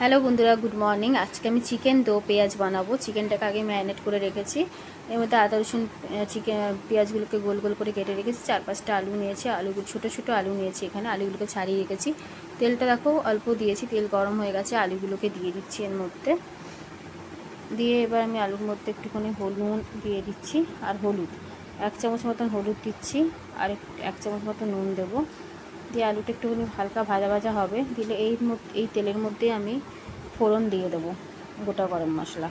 Hello বন্ধুরা, good morning. আজকে আমি চিকেন দো পেঁয়াজ বানাবো। চিকেনটাকে আগে ম্যারিনেট করে রেখেছি। এর মধ্যে আদা রসুন চিকেন পেঁয়াজগুলোকে গোল গোল করে কেটে রেখেছি। 4-5টা আলু নিয়েছি, আলুগুলো ছোটো ছোটো আলু নিয়েছি। এখানে আলুগুলোকে ছাড়িয়ে রেখেছি। তেলটা দেখো অল্প দিয়েছি, তেল গরম হয়ে গেছে। আলুগুলোকে দিয়ে দিচ্ছি এর মধ্যে। দিয়ে এবার আমি আলুর মধ্যে একটুখানি নুন দিয়ে দিচ্ছি আর হলুদ 1 চামচ মতন হলুদ দিচ্ছি, আর 1 চামচ মতন নুন দেবো। দিয়ে আলুটা একটুখানি হালকা ভাজা ভাজা হবে। দিলে এই তেলের মধ্যে আমি ফোড়ন দিয়ে দেবো গোটা গরম মশলা।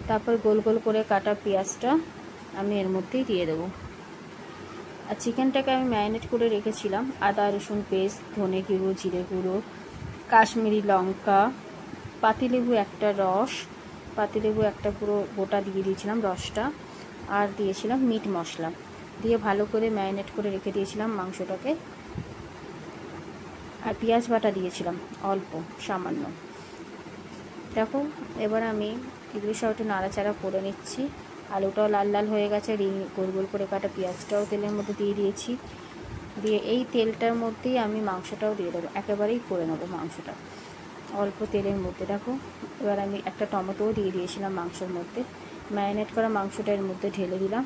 তারপর গোল গোল করে কাটা পেঁয়াজটা আমি এর মধ্যেই দিয়ে দেবো। আর চিকেনটাকে আমি ম্যারিনেট করে রেখেছিলাম। আদা রসুন পেস্ট, ধনে গুঁড়ো, জিরে গুঁড়ো, কাশ্মীরি লঙ্কা, পাতিলেবু একটা রস, পাতিলেবু একটা পুরো গোটা দিয়ে দিয়েছিলাম রসটা, আর দিয়েছিলাম মিট মশলা দিয়ে ভালো করে ম্যারিনেট করে রেখে দিয়েছিলাম মাংসটাকে। আর পেঁয়াজ বাটা দিয়েছিলাম অল্প সামান্য। দেখো এবার আমি এগুলো সব একটু নাড়াচাড়া করে নিচ্ছি। আলুটাও লাল লাল হয়ে গেছে, গোল গোল করে কাটা পেঁয়াজটাও তেলের মধ্যে দিয়ে দিয়েছি। দিয়ে এই তেলটার মধ্যেই আমি মাংসটাও দিয়ে দেবো, একেবারেই করে নেবো মাংসটা অল্প তেলের মধ্যে। দেখো এবার আমি একটা টমেটোও দিয়ে দিয়েছিলাম মাংসের মধ্যে। ম্যারিনেট করা মাংসটা এর মধ্যে ঢেলে দিলাম,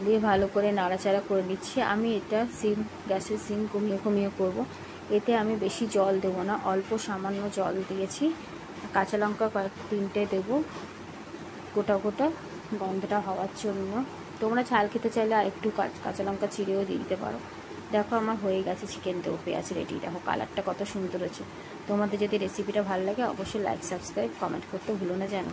দিয়ে ভালো করে নাড়াচাড়া করে নিচ্ছি। আমি এটা গ্যাসের সিম কমিয়ে কমিয়ে করব। এতে আমি বেশি জল দেবো না, অল্প সামান্য জল দিয়েছি। কাঁচা লঙ্কা 3টে দেবো গোটা গোটা, গন্ধটা হওয়ার জন্য। তোমরা ঝাল খেতে চাইলে আর একটু কাঁচা লঙ্কা চিড়েও দিয়ে দিতে পারো। দেখো আমার হয়ে গেছে চিকেন দো পেঁয়াজ রেডি। দেখো কালারটা কত সুন্দর হয়েছে। তোমাদের যদি রেসিপিটা ভালো লাগে অবশ্যই লাইক, সাবস্ক্রাইব, কমেন্ট করতে ভুলো না যেন।